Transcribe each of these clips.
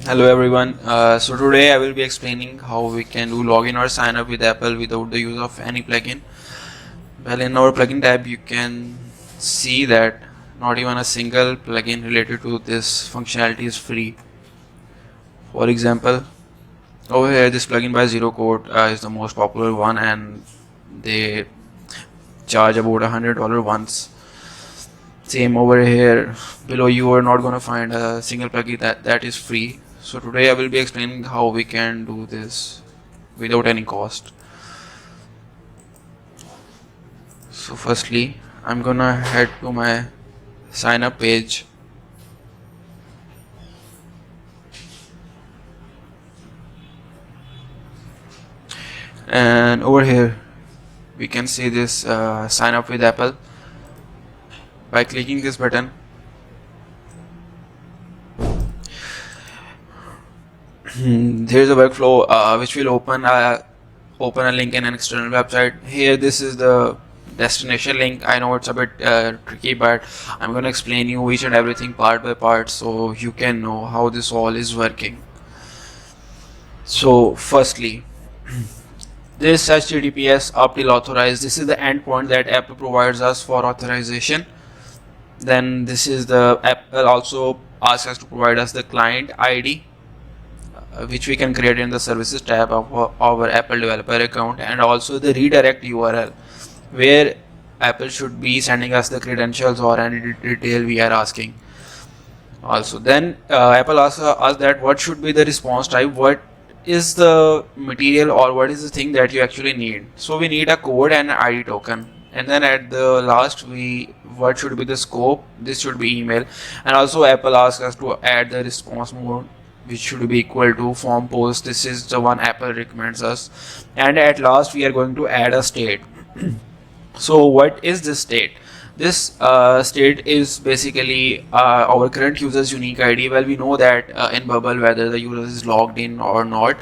Hello everyone. So today I will be explaining how we can do login or sign up with Apple without the use of any plugin. Well, in our plugin tab you can see that not even a single plugin related to this functionality is free. For example, over here this plugin by Zero Code is the most popular one, and they charge about $100 once. Same over here below, you are not gonna find a single plugin that is free. So today I will be explaining how we can do this without any cost. So firstly, I'm gonna head to my sign up page, and over here we can see this sign up with Apple. By clicking this button, there's a workflow which will open a link in an external website. Here this is the destination link. I know it's a bit tricky, but I'm going to explain you each and everything part by part so you can know how this all is working. So firstly, this HTTPS up till authorized, this is the endpoint that Apple provides us for authorization. Then this is the Apple also asks us to provide us the client ID, which we can create in the services tab of our Apple developer account, and also the redirect URL where Apple should be sending us the credentials or any detail we are asking. Also, then Apple asks us that what should be the response type, what is the material or what is the thing that you actually need. So we need a code and an ID token, and then at the last what should be the scope. This should be email, and also Apple asks us to add the response mode, which should be equal to form post. This is the one Apple recommends us, and at last we are going to add a state. So what is this state? This state is basically our current user's unique ID. Well, we know that in Bubble, whether the user is logged in or not,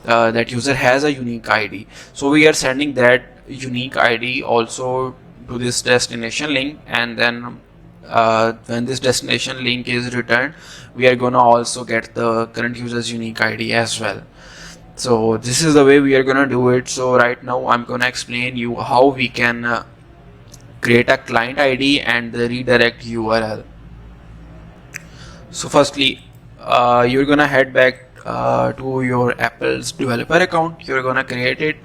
that user has a unique ID. So we are sending that unique ID also to this destination link, and then when this destination link is returned, we are gonna also get the current user's unique ID as well. So this is the way we are gonna do it. So right now I'm gonna explain you how we can create a client ID and the redirect URL. So firstly, you're gonna head back to your Apple's developer account. You're gonna create it.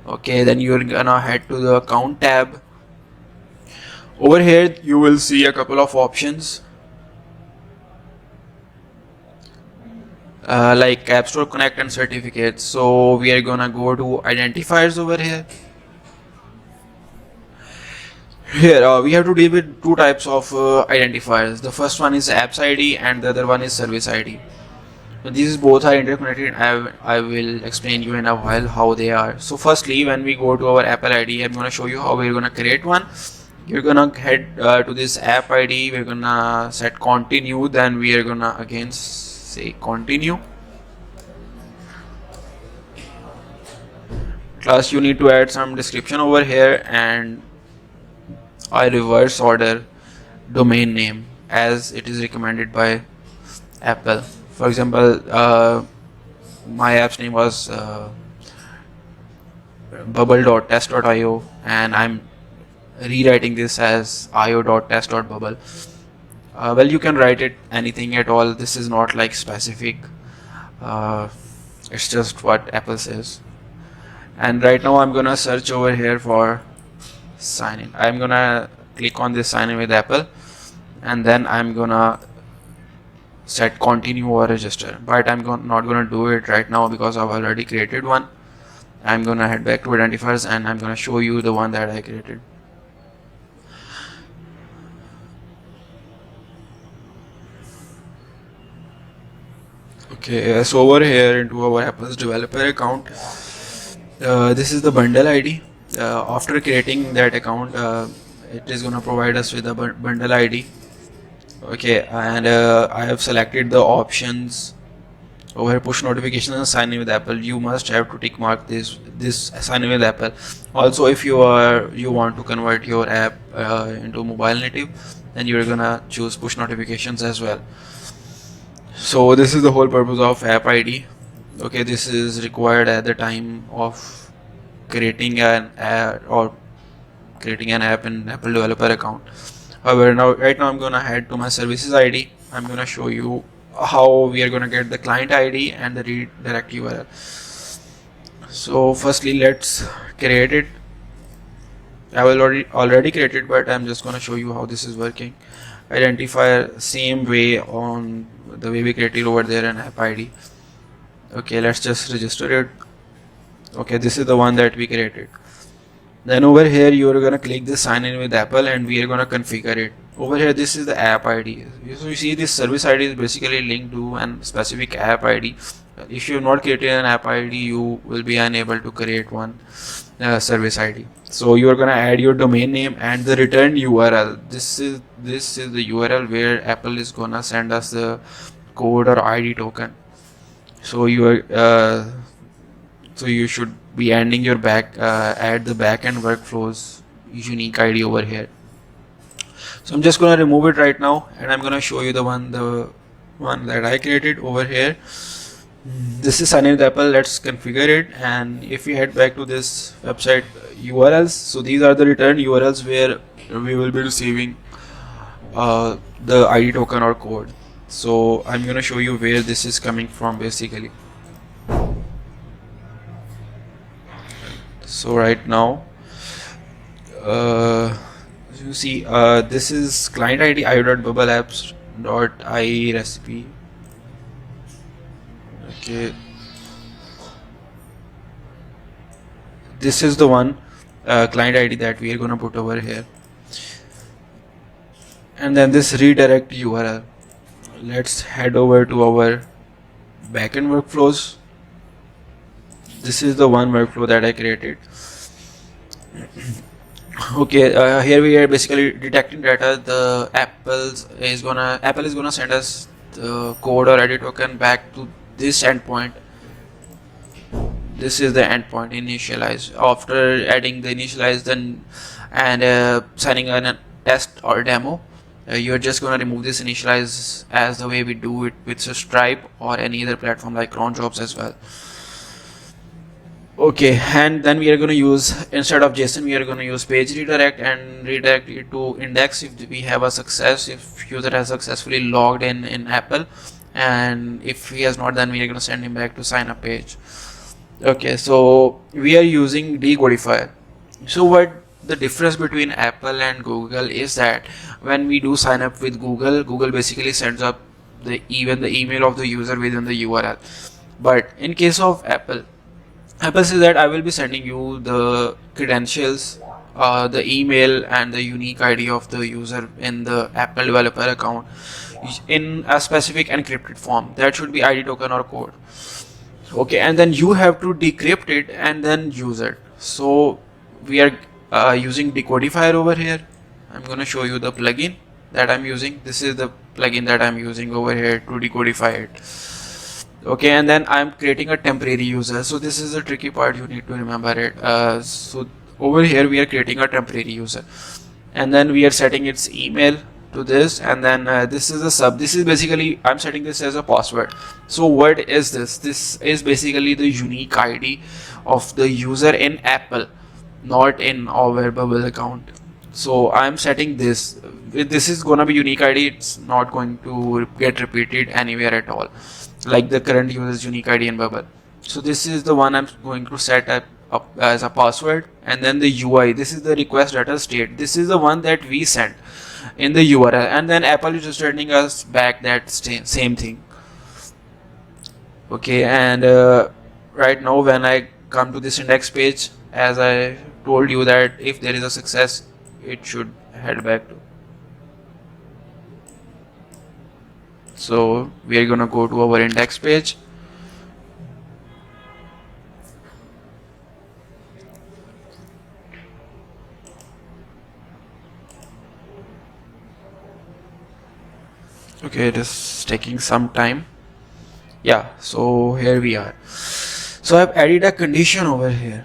Okay, then you're gonna head to the account tab. Over here you will see a couple of options like App Store Connect and certificates. So we are gonna go to identifiers over here. Here we have to deal with two types of identifiers. The first one is apps ID and the other one is service ID. So these both are interconnected. I will explain you in a while how they are. So firstly, when we go to our Apple ID, I'm gonna show you how we're gonna create one. You're gonna head to this app ID. We're gonna set continue. Then we are gonna again say continue. Plus you need to add some description over here, and I reverse order domain name as it is recommended by Apple. For example, my app's name was bubble.test.io, and I'm rewriting this as io.test.bubble. Well, you can write it anything at all. This is not like specific. It's just what Apple says. And right now I'm gonna search over here for sign in. I'm gonna click on this sign in with Apple, and then I'm gonna set continue or register, but I'm not gonna do it right now because I've already created one. I'm gonna head back to identifiers and I'm gonna show you the one that I created. Okay, so over here into our Apple's developer account, this is the bundle ID. After creating that account, it is gonna provide us with a bundle ID. Okay, and I have selected the options over here, push notifications and sign in with Apple. You must have to tick mark this sign in with Apple. Also, if you want to convert your app into mobile native, then you're gonna choose push notifications as well. So this is the whole purpose of app ID. Okay, this is required at the time of creating an app or creating an app in Apple developer account. However, right now I'm gonna head to my services ID. I'm gonna show you how we are gonna get the client ID and the redirect URL. So firstly, let's create it. I will already created, but I'm just gonna show you how this is working. Identifier same way on the way we created over there in app ID. Okay, let's just register it. Okay, this is the one that we created. Then over here you are gonna click this sign in with Apple and we are gonna configure it. Over here this is the app ID. So you see this service ID is basically linked to an specific app ID. If you have not created an app ID, you will be unable to create one service ID. So you are gonna add your domain name and the return URL. This is the URL where Apple is gonna send us the code or ID token. So you should be adding your add the backend workflows unique ID over here. So I'm just gonna remove it right now and I'm gonna show you the one that I created over here. This is sign in with Apple. Let's configure it, and if we head back to this website URLs, so these are the return URLs where we will be receiving the ID token or code. So I'm gonna show you where this is coming from basically. So right now you see this is client ID io.bubbleapps.ie recipe. Okay, this is the one client ID that we are gonna put over here, and then this redirect URL. Let's head over to our backend workflows. This is the one workflow that I created. Okay, here we are basically detecting data. The Apple is gonna send us the code or ID token back to this endpoint. This is the endpoint initialize. After adding the initialize then and signing a test or demo, you're just gonna remove this initialize as the way we do it with Stripe or any other platform like cron jobs as well. Okay, and then we are going to use, instead of JSON, we are going to use page redirect and redirect it to index if we have a success, if user has successfully logged in Apple, and if he has not, then we are going to send him back to sign up page. Okay, so we are using decodifier. So what the difference between Apple and Google is that when we do sign up with Google basically sends up the email of the user within the URL. But in case of Apple says that I will be sending you the credentials, the email and the unique ID of the user in the Apple developer account in a specific encrypted form. That should be ID token or code. Okay, and then you have to decrypt it and then use it. So we are using decodifier over here. I'm going to show you the plugin that I'm using. This is the plugin that I'm using over here to decodify it. Okay, and then I'm creating a temporary user. So this is the tricky part, you need to remember it. So over here we are creating a temporary user, and then we are setting its email to this, and then this is the sub. This is basically, I'm setting this as a password. So what is this? This is basically the unique ID of the user in Apple, not in our Bubble account. So I'm setting this. This is gonna be unique ID. It's not going to get repeated anywhere at all, like the current user's unique ID in Bubble. So this is the one I'm going to set up as a password, and then the UI. This is the request data state. This is the one that we sent in the URL, and then Apple is just returning us back that same thing. Okay, and right now when I come to this index page, as I told you that if there is a success, it should head back to. So we are gonna go to our index page. Okay, it is taking some time. Yeah, so here we are. So I've added a condition over here.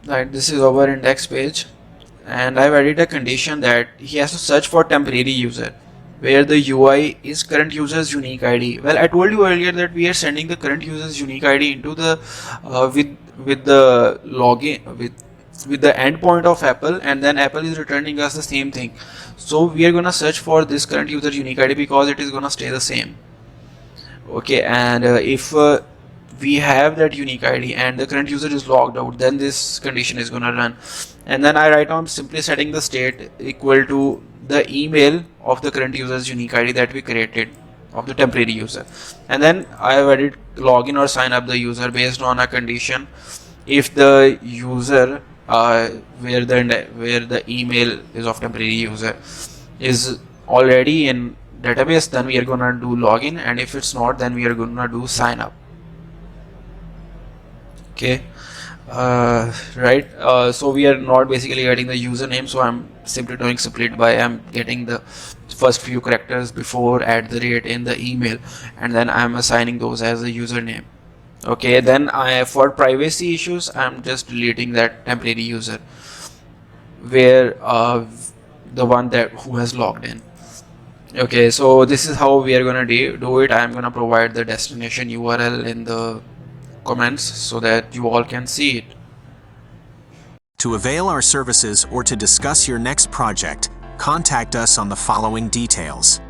Right, this is our index page, and I've added a condition that he has to search for temporary user. where the UI is current user's unique ID. Well, I told you earlier that we are sending the current user's unique ID into the with the login with the endpoint of Apple, and then Apple is returning us the same thing. So we are gonna search for this current user unique ID because it is gonna stay the same. Okay, and if we have that unique ID and the current user is logged out, then this condition is gonna run. And then I write on simply setting the state equal to the email of the current user's unique ID that we created of the temporary user, and then I have added login or sign up the user based on a condition. If the user where the email is of temporary user is already in database, then we are gonna do login, and if it's not, then we are gonna do sign up. Okay, right. So we are not basically getting the username, so I'm simply doing split by, I'm getting the first few characters before @ in the email, and then I'm assigning those as a username. Okay, then for privacy issues, I'm just deleting that temporary user where the one that who has logged in. Okay, so this is how we are gonna do it. I'm gonna provide the destination URL in the comments so that you all can see it. To avail our services or to discuss your next project, contact us on the following details.